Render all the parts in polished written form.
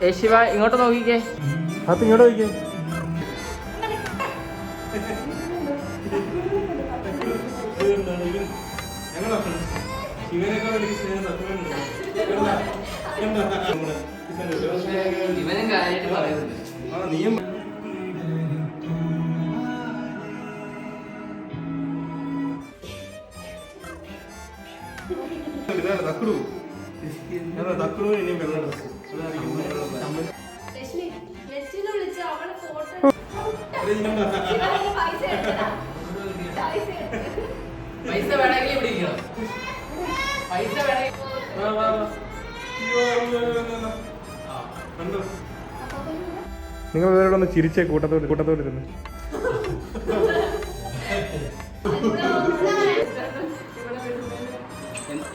ശിവ ഇങ്ങോട്ട് നോക്കിക്കേ. അത് ഇങ്ങോട്ട് നോക്കിക്കേ. ഇവനും കാര്യമായിട്ട് പറയുന്നുണ്ട്. പൈസ വേണമെങ്കിൽ പിടിക്കണം. പൈസ വേണമെങ്കിൽ നിങ്ങൾ വേറെ ചിരിച്ചേ കൂട്ടത്തോടിരുന്ന്.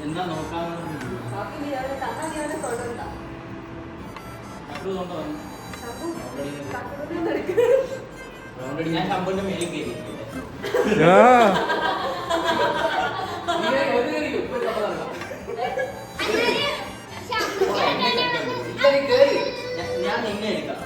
എന്താ നോക്കാൻ ഞാൻ ശമ്പൂന്റെ മേലിൽ കയറി. ഞാൻ നിന്നെ എടുക്കാം.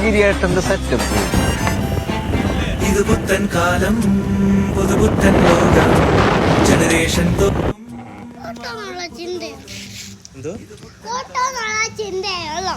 ഗിരിയേട്ടന്റെ സെറ്റപ്പ്. ഇത് പുത്തൻ കാലം പുതുപുത്തൻ ലോകം ജനറേഷൻ ചിന്തയുള്ളൂ.